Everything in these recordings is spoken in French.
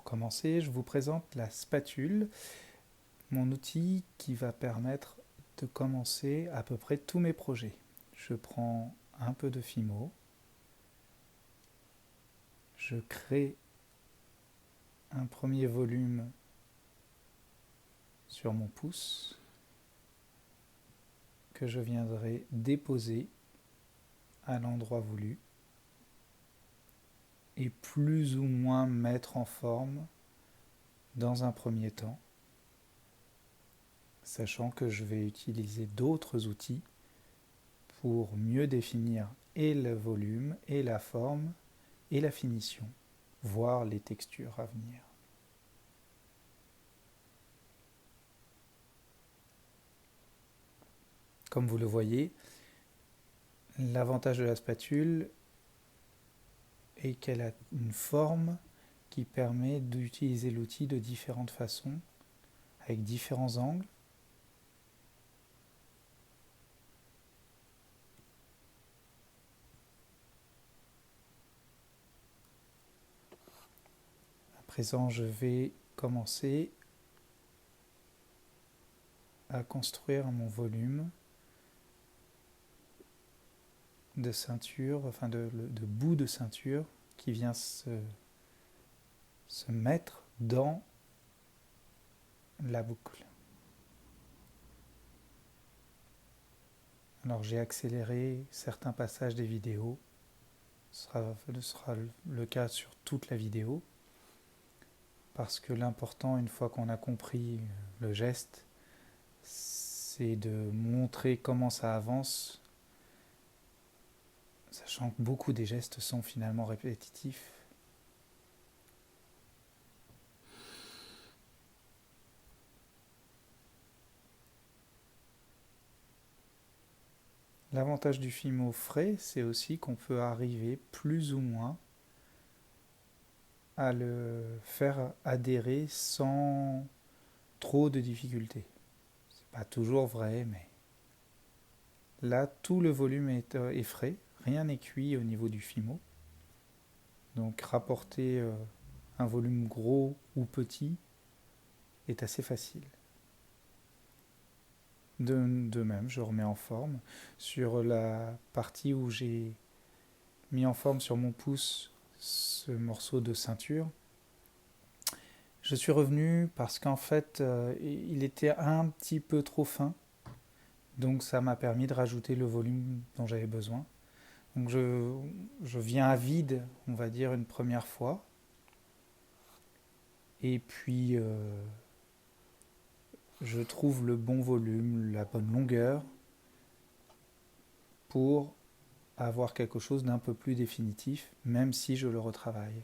commencer, je vous présente la spatule, mon outil qui va permettre de commencer à peu près tous mes projets. Je prends un peu de Fimo, je crée un premier volume sur mon pouce que je viendrai déposer à l'endroit voulu et plus ou moins mettre en forme dans un premier temps, sachant que je vais utiliser d'autres outils pour mieux définir et le volume et la forme et la finition, voire les textures à venir. Comme vous le voyez, l'avantage de la spatule est qu'elle a une forme qui permet d'utiliser l'outil de différentes façons, avec différents angles. À présent, je vais commencer à construire mon volume de ceinture, enfin de bout de ceinture qui vient se mettre dans la boucle. Alors j'ai accéléré certains passages des vidéos, ce sera le cas sur toute la vidéo, parce que l'important, une fois qu'on a compris le geste, c'est de montrer comment ça avance, sachant que beaucoup des gestes sont finalement répétitifs. L'avantage du Fimo frais, c'est aussi qu'on peut arriver plus ou moins à le faire adhérer sans trop de difficultés. C'est pas toujours vrai, mais là, tout le volume est frais, rien n'est cuit au niveau du Fimo. Donc rapporter un volume gros ou petit est assez facile. De même, je remets en forme. Sur la partie où j'ai mis en forme sur mon pouce ce morceau de ceinture, je suis revenu parce qu'en fait, il était un petit peu trop fin. Donc ça m'a permis de rajouter le volume dont j'avais besoin. Donc je viens à vide, on va dire, une première fois. Et puis je trouve le bon volume, la bonne longueur pour avoir quelque chose d'un peu plus définitif, même si je le retravaille.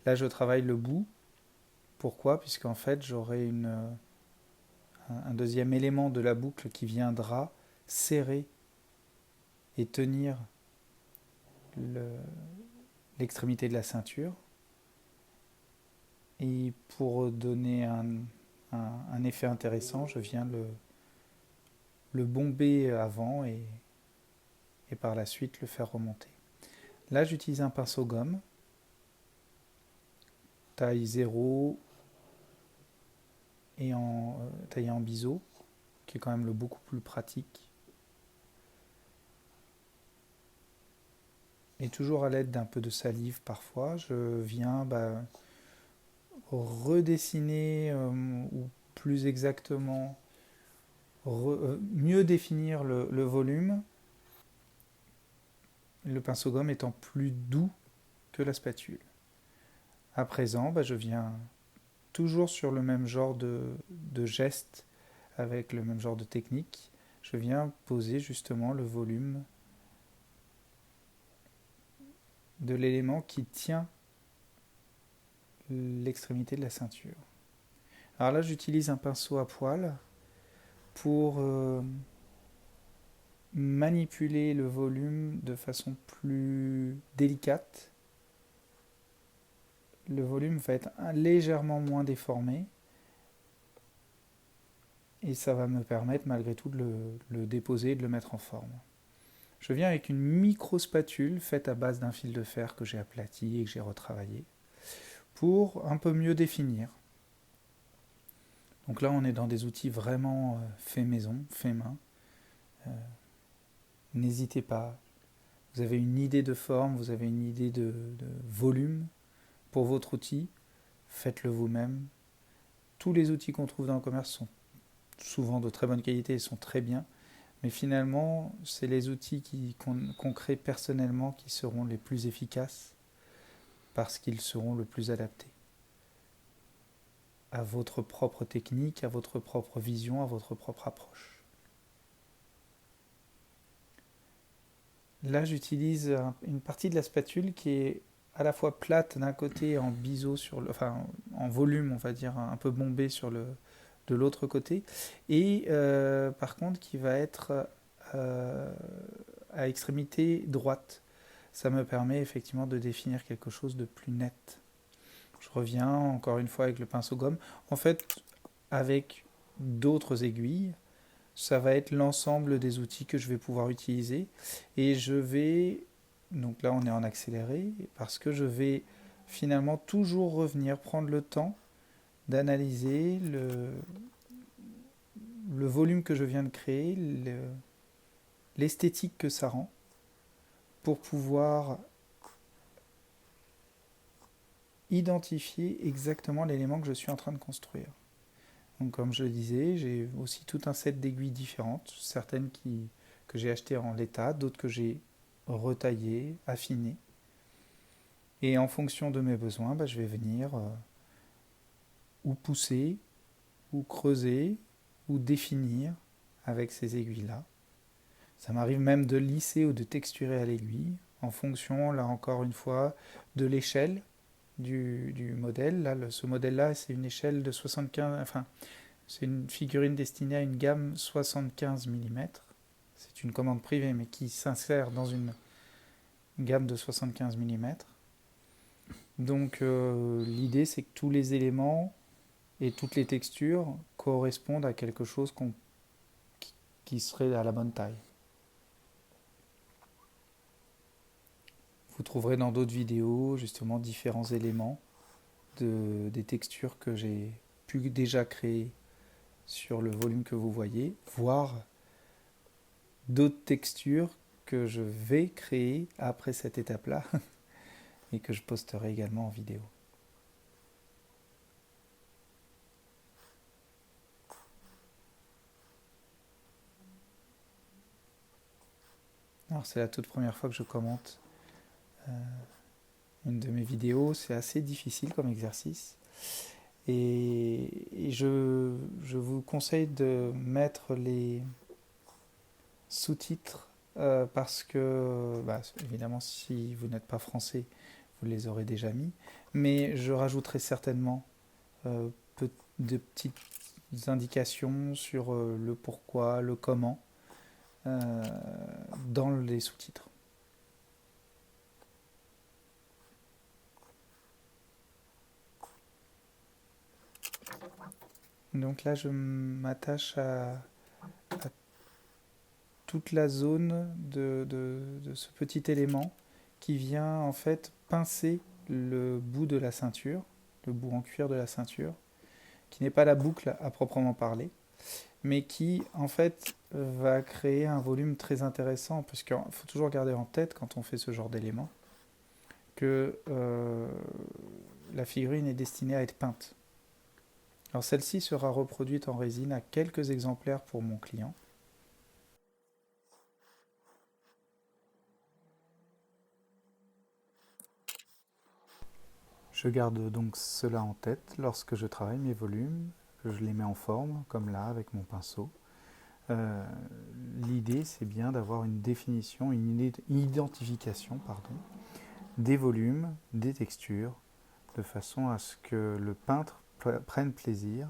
Là, je travaille le bout. Pourquoi ? Puisqu'en fait, j'aurai un deuxième élément de la boucle qui viendra serrer et tenir l'extrémité de la ceinture. Et pour donner un effet intéressant, je viens le bomber avant et par la suite le faire remonter. Là, j'utilise un pinceau gomme, taille 0 et taillé en biseau, qui est quand même le beaucoup plus pratique. Et toujours à l'aide d'un peu de salive parfois, je viens redessiner ou plus exactement mieux définir le volume, le pinceau gomme étant plus doux que la spatule. À présent, je viens toujours sur le même genre de geste, avec le même genre de technique, je viens poser justement le volume de l'élément qui tient l'extrémité de la ceinture. Alors là, j'utilise un pinceau à poil pour manipuler le volume de façon plus délicate. Le volume va être légèrement moins déformé et ça va me permettre malgré tout de le déposer et de le mettre en forme. Je viens avec une micro spatule faite à base d'un fil de fer que j'ai aplati et que j'ai retravaillé pour un peu mieux définir. Donc là, on est dans des outils vraiment fait maison, fait main. N'hésitez pas. Vous avez une idée de forme, vous avez une idée de volume pour votre outil, faites-le vous-même. Tous les outils qu'on trouve dans le commerce sont souvent de très bonne qualité et sont très bien. Mais finalement, c'est les outils qu'on crée personnellement qui seront les plus efficaces parce qu'ils seront le plus adaptés à votre propre technique, à votre propre vision, à votre propre approche. Là, j'utilise une partie de la spatule qui est à la fois plate d'un côté et en biseau enfin en volume, on va dire, un peu bombé de l'autre côté, et par contre qui va être euh, à extrémité droite. Ça me permet effectivement de définir quelque chose de plus net. Je reviens encore une fois avec le pinceau gomme. En fait, avec d'autres aiguilles, ça va être l'ensemble des outils que je vais pouvoir utiliser. Et je vais, donc là on est en accéléré, parce que je vais finalement toujours revenir, prendre le temps d'analyser le volume que je viens de créer, l'esthétique que ça rend, pour pouvoir identifier exactement l'élément que je suis en train de construire. Donc comme je le disais, j'ai aussi tout un set d'aiguilles différentes, certaines que j'ai achetées en l'état, d'autres que j'ai retaillées, affinées. Et en fonction de mes besoins, je vais venir ou pousser, ou creuser, ou définir avec ces aiguilles-là. Ça m'arrive même de lisser ou de texturer à l'aiguille, en fonction, là encore une fois, de l'échelle du modèle. Là, ce modèle-là, c'est une échelle de 75, enfin, c'est une figurine destinée à une gamme 75 mm. C'est une commande privée, mais qui s'insère dans une gamme de 75 mm. Donc l'idée, c'est que tous les éléments et toutes les textures correspondent à quelque chose qui serait à la bonne taille. Vous trouverez dans d'autres vidéos justement différents éléments des textures que j'ai pu déjà créer sur le volume que vous voyez, voire d'autres textures que je vais créer après cette étape-là et que je posterai également en vidéo. Alors c'est la toute première fois que je commente une de mes vidéos, c'est assez difficile comme exercice. Et je vous conseille de mettre les sous-titres parce que, évidemment, si vous n'êtes pas français, vous les aurez déjà mis. Mais je rajouterai certainement de petites indications sur le pourquoi, le comment euh, dans les sous-titres. Donc là, je m'attache à toute la zone de ce petit élément qui vient en fait pincer le bout de la ceinture, le bout en cuir de la ceinture, qui n'est pas la boucle à proprement parler, mais qui en fait va créer un volume très intéressant, parce qu'il faut toujours garder en tête quand on fait ce genre d'élément que la figurine est destinée à être peinte. Alors celle-ci sera reproduite en résine à quelques exemplaires pour mon client. Je garde donc cela en tête lorsque je travaille mes volumes, je les mets en forme, comme là avec mon pinceau. L'idée c'est bien d'avoir une définition, une identification des volumes, des textures, de façon à ce que le peintre prenne plaisir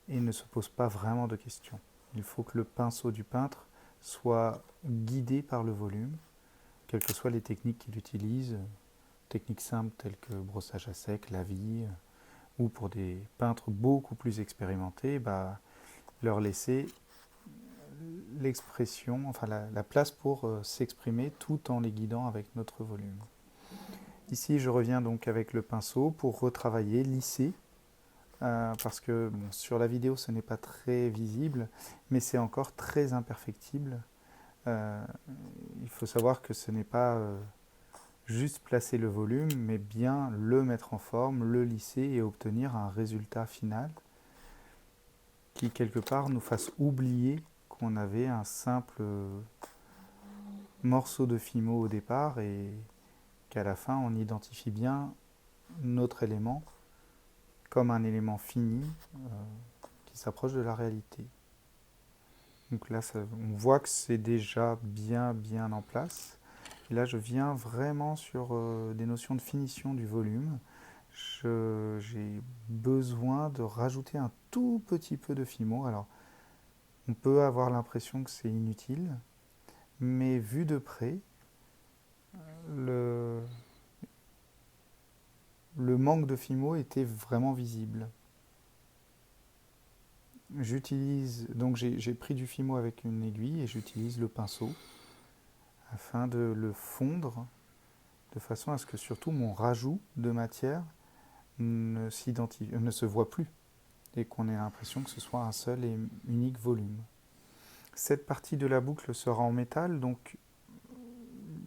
et ne se pose pas vraiment de questions. Il faut que le pinceau du peintre soit guidé par le volume, quelles que soient les techniques qu'il utilise, techniques simples telles que brossage à sec, lavis, ou pour des peintres beaucoup plus expérimentés, leur laisser l'expression, enfin la place pour s'exprimer tout en les guidant avec notre volume. Ici, je reviens donc avec le pinceau pour retravailler, lisser, parce que bon, sur la vidéo, ce n'est pas très visible, mais c'est encore très imperfectible. Il faut savoir que ce n'est pas juste placer le volume, mais bien le mettre en forme, le lisser et obtenir un résultat final qui, quelque part, nous fasse oublier qu'on avait un simple morceau de fimo au départ et qu'à la fin, on identifie bien notre élément comme un élément fini qui s'approche de la réalité. Donc là, on voit que c'est déjà bien en place. Et là, je viens vraiment sur des notions de finition du volume. J'ai besoin de rajouter un tout petit peu de fimo. Alors, on peut avoir l'impression que c'est inutile, mais vu de près, le, le manque de fimo était vraiment visible. Donc j'ai pris du fimo avec une aiguille et j'utilise le pinceau afin de le fondre de façon à ce que surtout mon rajout de matière ne se voit plus et qu'on ait l'impression que ce soit un seul et unique volume. Cette partie de la boucle sera en métal, donc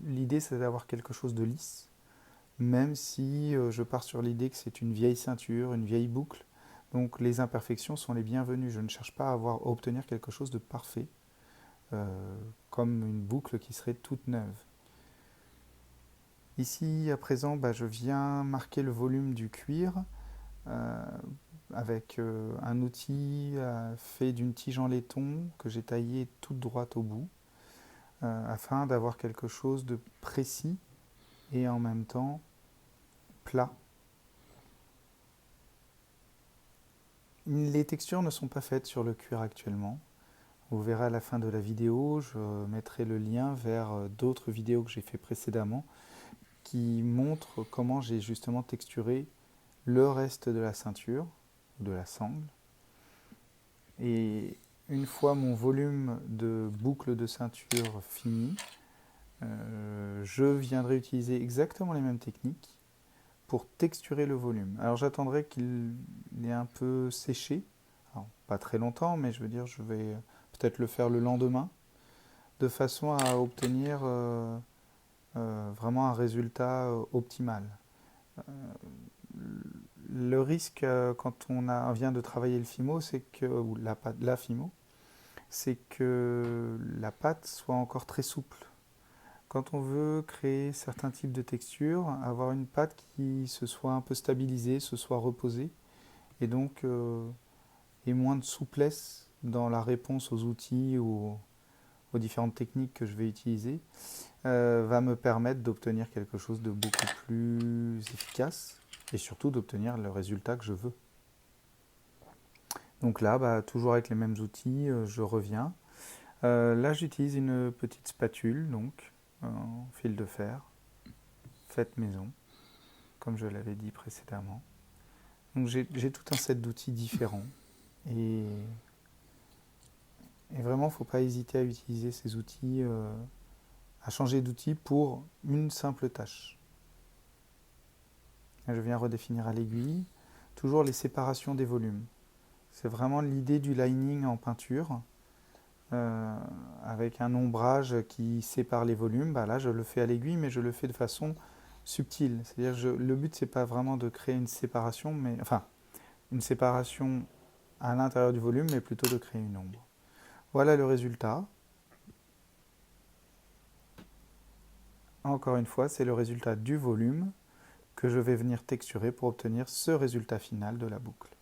l'idée c'est d'avoir quelque chose de lisse, même si je pars sur l'idée que c'est une vieille ceinture, une vieille boucle, donc les imperfections sont les bienvenues. Je ne cherche pas à obtenir quelque chose de parfait, comme une boucle qui serait toute neuve. Ici, à présent, je viens marquer le volume du cuir avec un outil fait d'une tige en laiton que j'ai taillée toute droite au bout, afin d'avoir quelque chose de précis et en même temps plat. Les textures ne sont pas faites sur le cuir actuellement. Vous verrez à la fin de la vidéo, je mettrai le lien vers d'autres vidéos que j'ai fait précédemment qui montrent comment j'ai justement texturé le reste de la ceinture, de la sangle. Et une fois mon volume de boucle de ceinture fini, je viendrai utiliser exactement les mêmes techniques pour texturer le volume. Alors j'attendrai qu'il ait un peu séché, alors, pas très longtemps, mais je veux dire je vais peut-être le faire le lendemain, de façon à obtenir vraiment un résultat optimal. Le risque quand on vient de travailler le fimo, c'est que, ou la fimo, c'est que la pâte soit encore très souple. Quand on veut créer certains types de textures, avoir une pâte qui se soit un peu stabilisée, se soit reposée, et donc ait moins de souplesse dans la réponse aux outils ou aux différentes techniques que je vais utiliser, va me permettre d'obtenir quelque chose de beaucoup plus efficace et surtout d'obtenir le résultat que je veux. Donc là, toujours avec les mêmes outils, je reviens. Là, j'utilise une petite spatule, donc en fil de fer, faite maison, comme je l'avais dit précédemment. Donc j'ai tout un set d'outils différents et vraiment, il ne faut pas hésiter à utiliser ces outils, à changer d'outil pour une simple tâche. Je viens redéfinir à l'aiguille, toujours les séparations des volumes. C'est vraiment l'idée du lining en peinture, avec un ombrage qui sépare les volumes. Là, je le fais à l'aiguille, mais je le fais de façon subtile. C'est-à-dire, le but, c'est pas vraiment de créer une séparation, une séparation à l'intérieur du volume, mais plutôt de créer une ombre. Voilà le résultat. Encore une fois, c'est le résultat du volume que je vais venir texturer pour obtenir ce résultat final de la boucle.